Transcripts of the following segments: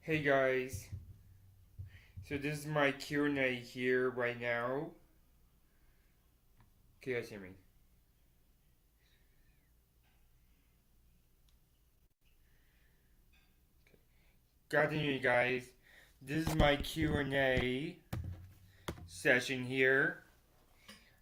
Hey guys, so this is my Q&A here right now. Can you guys hear me? Good afternoon, guys. This is my Q&A session here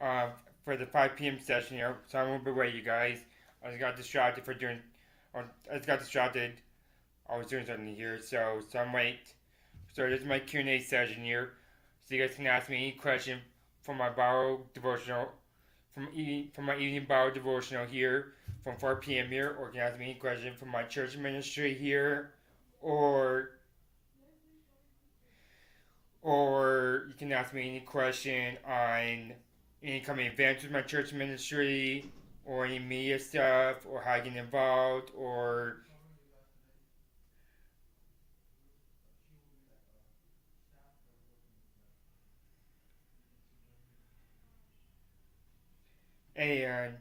uh, for the 5 p.m. session here. So I won't be waiting, you guys. I just got distracted for doing, or I just got distracted. I was doing something here, so I'm late. So this is my Q&A session here. So you guys can ask me any question from my Bible devotional from my evening Bible devotional here from 4 p.m. here, or you can ask me any question from my church ministry here, or or you can ask me any question on any coming events with my church ministry, or any media stuff, or how I get involved, or and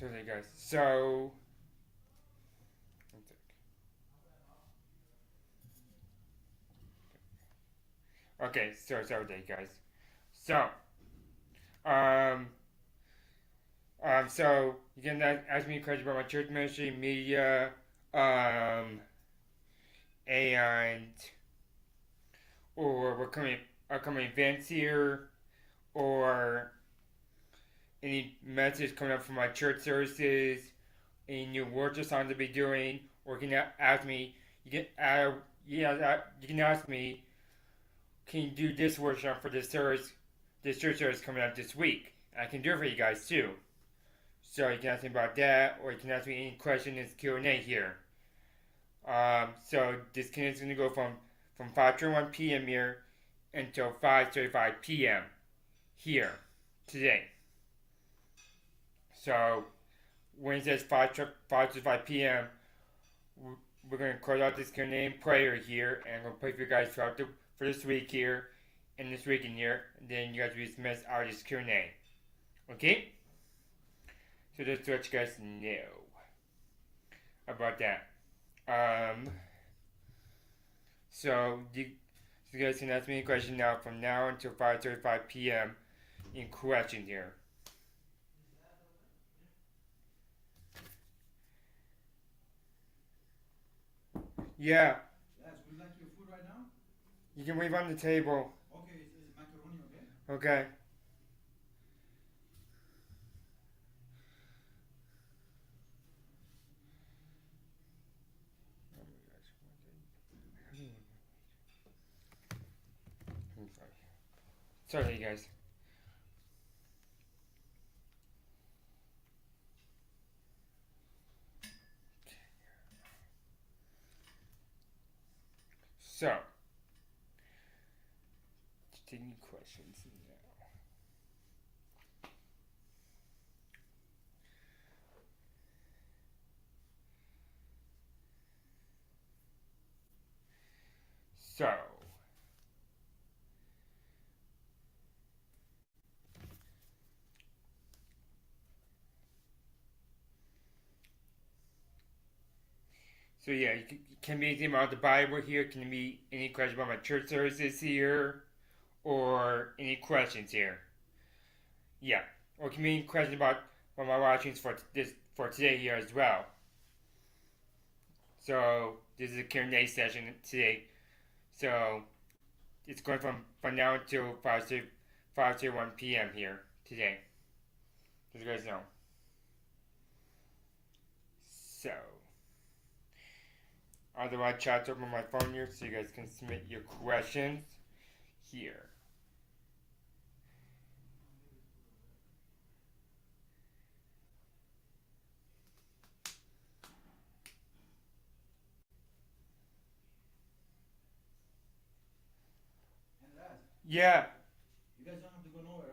so there, guys. So okay, so there, guys. So um so you can ask me a question about my church ministry, media, um, and or what coming upcoming events here, or any message coming up from my church services, any new worship songs to be doing, or you can ask me. You can you can ask me. Can you do this worship for this church service coming up this week? I can do it for you guys too. So you can ask me about that, or you can ask me any question in this Q&A here. So this is going to go from 5:31 p.m. here until 5:35 p.m. here today. So when it says 5:35 p.m., we're going to close out this Q&A prayer here, and we'll pray for you guys for this week here and this week in here. And then you guys will be dismissed out of this Q&A. Okay? So just to let you guys know about that. Um, so you guys can ask me a question now from now until 5:35 p.m. in question here. Yeah, Yes, would you like your food right now? you can leave on the table. Okay, it's macaroni, okay? Okay. Sorry, guys. So, taking questions now. So, yeah, you can be anything about the Bible here. Can be any question about my church services here, or any questions here. Yeah, or can be any questions about my watchings for today here as well. So this is a Q&A session today. So it's going from now until 5:01 p.m. here today. Just you guys know. So otherwise, chat's open on my phone here, so you guys can submit your questions here. And last, Yeah. you guys don't have to go nowhere,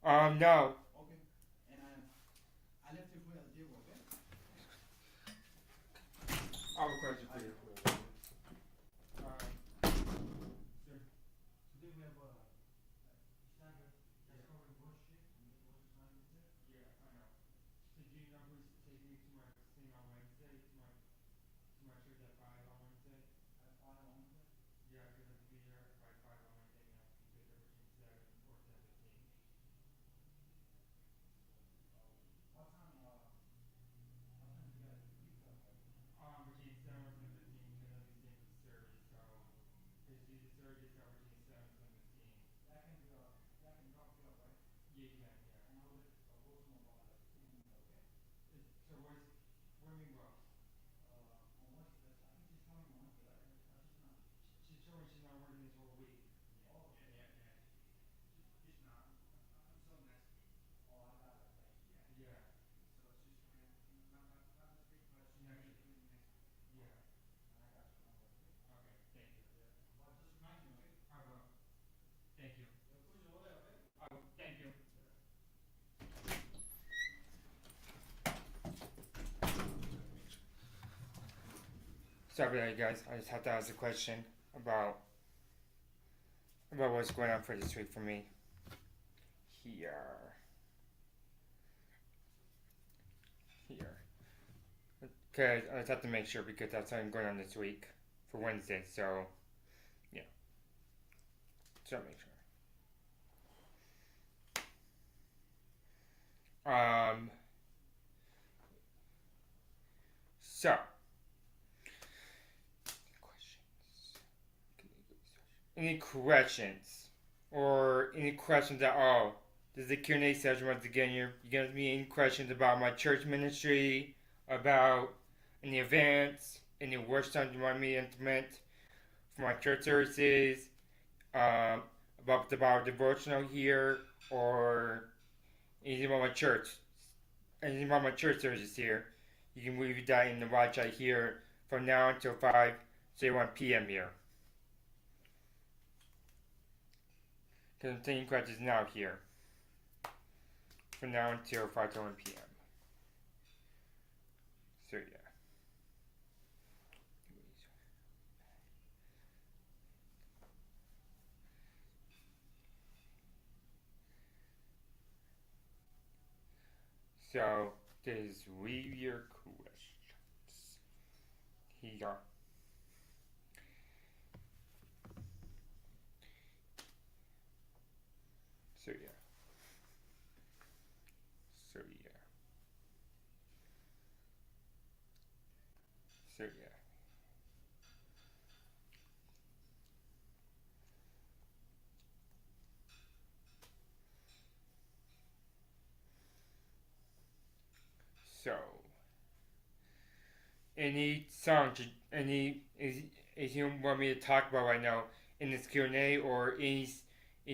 right? No. Okay. And I left your food at the table, okay? I have a question for you. Today we have standard that's covered in bush shit. And the bush is not even there. Yeah, I know. So do you know who's taking me to my thing on Wednesday? To my church at 5 on Wednesday? At 5 on Wednesday. Yeah, because I have to be there by 5 on Wednesday and I have to get there between 7 or 7:15. What time? What time do you guys leave from? Between 7 or 7:15 because I'll be staying for the service, so because the service are between 7 and 7:15. That can drop you off, right? Yeah, you can, yeah. And I'll go to about like 15 minutes, okay? So where me Rose? On Wednesday, I think she's coming on Wednesday, right? She's not. She told me she's not working this whole week. Oh, Yeah. she's not. Until next week. Oh, I got it. Yeah. So she's coming, not this week, but she's Next coming week. next week. Yeah. I got you. No worries. Okay, thank you. But just remind me, okay? I will. Thank you. The food is over there, okay? I will. Thank you. Sorry about that, guys. I just have to ask a question about what's going on for this week for me. Here. Because I just have to make sure because that's something going on this week for Wednesday. So, yeah. So make sure. So. Any questions? Or any questions at all? This is the Q&A session once again. You guys have any questions about my church ministry, about any events, any workshops you want me to implement for my church services, about the Bible devotional here, or anything about my church, services here. You can leave that in the watch chat here from now until 5:01 p.m. here. Because I'm taking questions now here. From now until 5:01 p.m. So yeah. So there's leave your questions here. So yeah. So yeah. So yeah. So any songs, anything you want me to talk about right now in this Q&A, or anything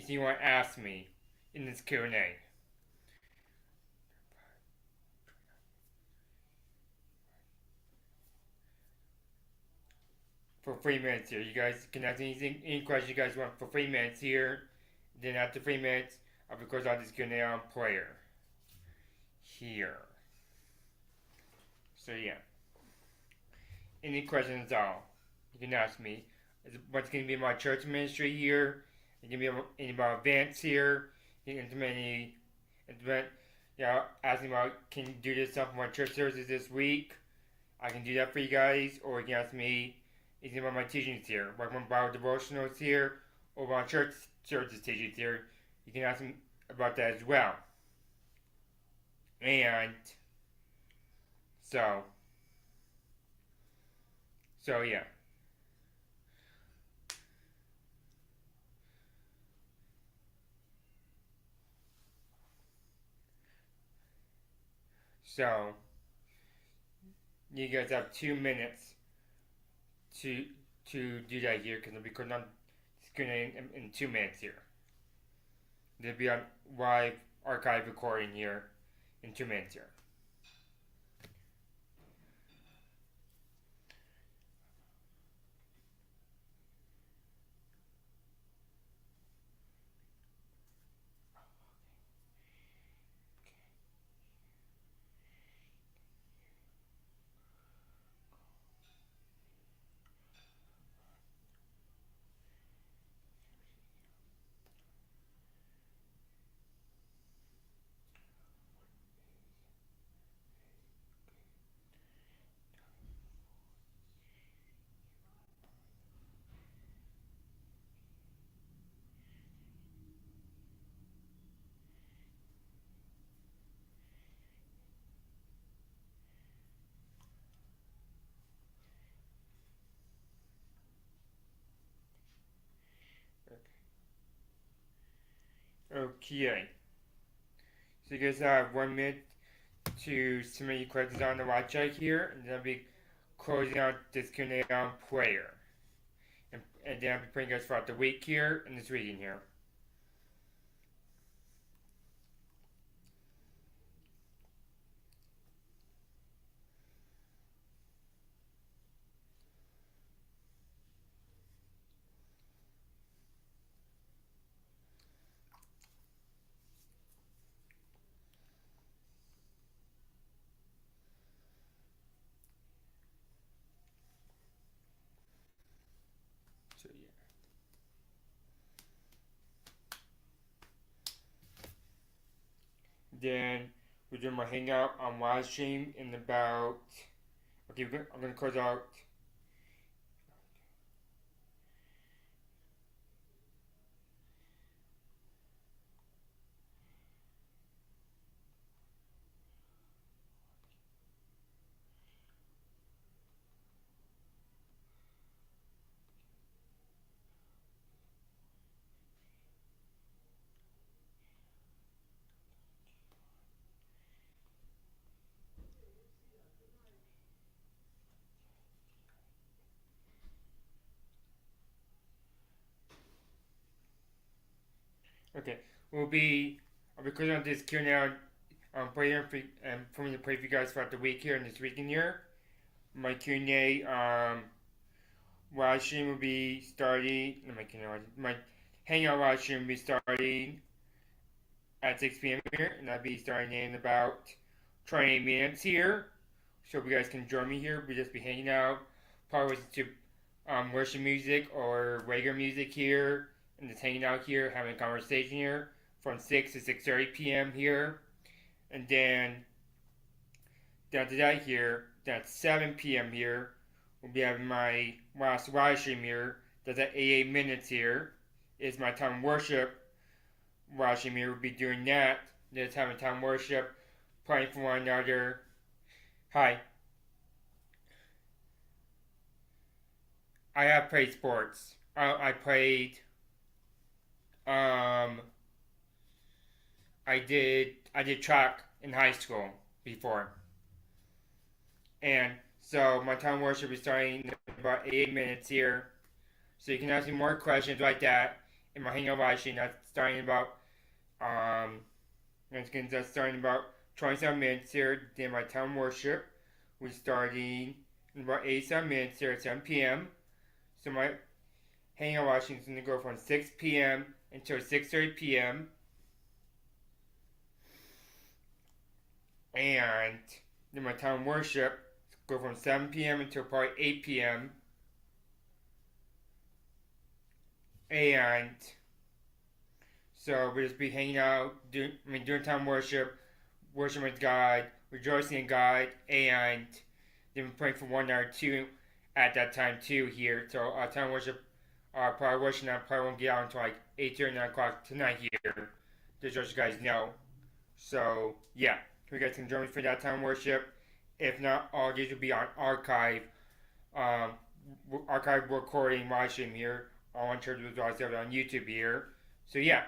you want to ask me in this Q&A? For 3 minutes here, you guys can ask any questions you guys want for 3 minutes here. Then after 3 minutes, I'll record all this Q&A on player here. So yeah. Any questions at all, you can ask me. What's going to be my church ministry here? It's going to be any about events here. You can ask me about, can you do this stuff for my church services this week? I can do that for you guys. Or you can ask me anything about my teachings here, like my Bible devotionals here, or my church services teachings here. You can ask me about that as well. And so yeah. So you guys have 2 minutes to do that here because I'll be recording on disconnecting in 2 minutes here. There'll be a live archive recording here in 2 minutes here. Okay. So you guys have 1 minute to submit your questions on the website here, and then I'll be closing out this Q&A on player. And then I'll be putting you guys throughout the week here and this reading here. So yeah. Then we're doing my hangout on live stream in about. Okay, I'm gonna close out. Okay, I'll be closing out this Q&A player and for me to play for you guys throughout the week here and this weekend here. My Q&A live stream will be starting. My hangout live stream will be starting at 6 p.m. here, and I'll be starting in about 20 minutes here. So if you guys can join me here, we'll just be hanging out, probably listen to worship music or regular music here, and just hanging out here, having a conversation here from 6 to 6:30 p.m. here, and then down to that here, that's 7 p.m. here. We'll be having my last live stream here. That's at 8 minutes here. It's my time worship live stream here. We'll be doing that. Just having time worship, praying for one another. Hi. I have played sports. I played. I did track in high school before. And so my time worship is starting in about 8 minutes here. So you can ask me more questions like that in my hangout live stream. That's starting about that's starting about 27 minutes here. Then my time worship was starting in about 87 minutes here at 7 p.m. So my hangout live stream is going to go from 6 p.m. until 6:30 p.m. And then my time worship go from 7 p.m. until probably 8 p.m. And so we'll just be hanging out, doing time worship with God, rejoicing in God, and then praying for one another too at that time too here. So our time worship, probably worship, I probably won't get out until like 8:30, 9 o'clock tonight here. Just so you guys know. So yeah, you guys can join me for that time worship. If not, all these will be on archive recording live stream here on Church of the on YouTube here. So yeah.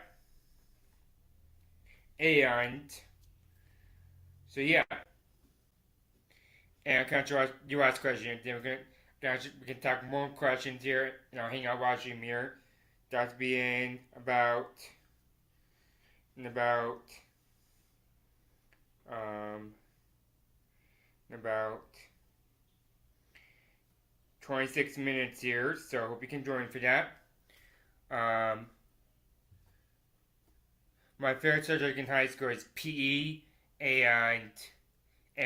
And so yeah. And I can you ask questions. Then we can talk more questions here in our hangout live stream here. That'll be in about um, in about 26 minutes here. So I hope you can join for that. Um, my favorite subject in high school is PE and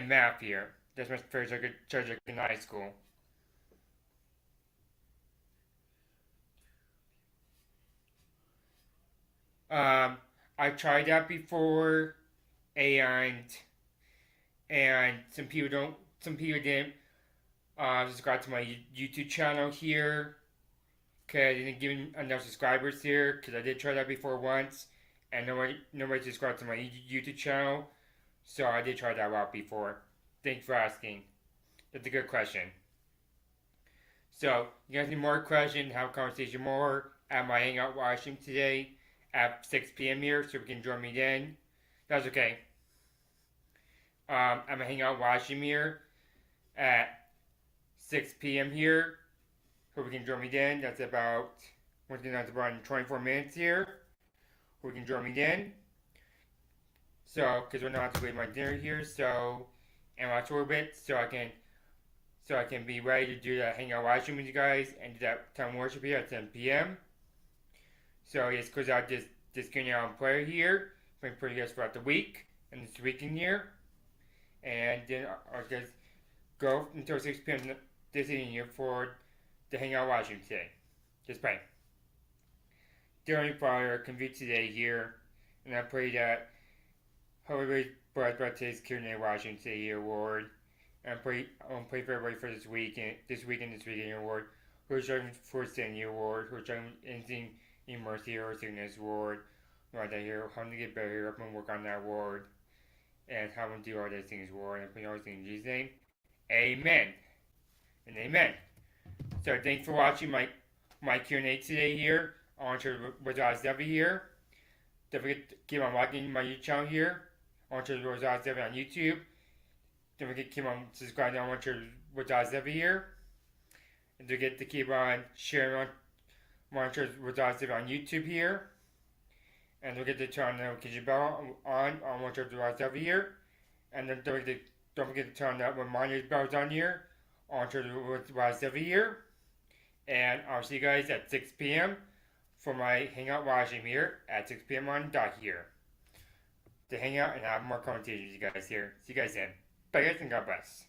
math here. That's my favorite subject in high school. Um, I tried that before, and some people didn't subscribe to my YouTube channel here because I didn't give enough subscribers here. Because I did try that before once, and nobody subscribed to my YouTube channel, so I did try that out before. Thanks for asking. That's a good question. So, you guys need more questions, have a conversation more at my Hangout Washroom today at 6 p.m. here, so we can join me then. That's okay. I'm a Hangout Washroom here at 6 p.m. here, so we can join me then. That's about 24 minutes here. We can join me then. So, because we're not to wait my dinner here, so and watch a little bit, so I can be ready to do that Hangout Washroom with you guys and do that time worship here at 10 p.m. So just close out this Q&A on prayer here for you guys throughout the week and this weekend here, and then I'll just go until 6 p.m. this evening here for the Hangout Washroom today. Just pray. Dear Heavenly Father, I convene today here, and I pray that everybody blessed by today's Q&A Washroom today here, Lord. And I pray for everybody for this weekend, Lord, who are struggling for sin, here, Lord, who are struggling anything in mercy or sickness, Lord. Lord, that here, help them to get better, help them work on that, Lord, and help them do all these things, Lord. And I pray all these things in Jesus' name. Amen. And amen. So thanks for watching my Q&A today here. I want to with Debbie here. Don't forget to keep on watching my YouTube channel here. I want to with Debbie on YouTube. Don't forget to keep on subscribing on with Debbie here. And don't forget to keep on sharing on with Debbie on YouTube here. And don't forget to turn the notification bell on with Debbie here. And then don't forget to turn that reminder bells on here. On with Debbie here. And I'll see you guys at 6 p.m. for my Hangout Washroom here at 6 p.m. on dot here. To hang out and have more conversations with you guys here. See you guys then. Bye guys and God bless.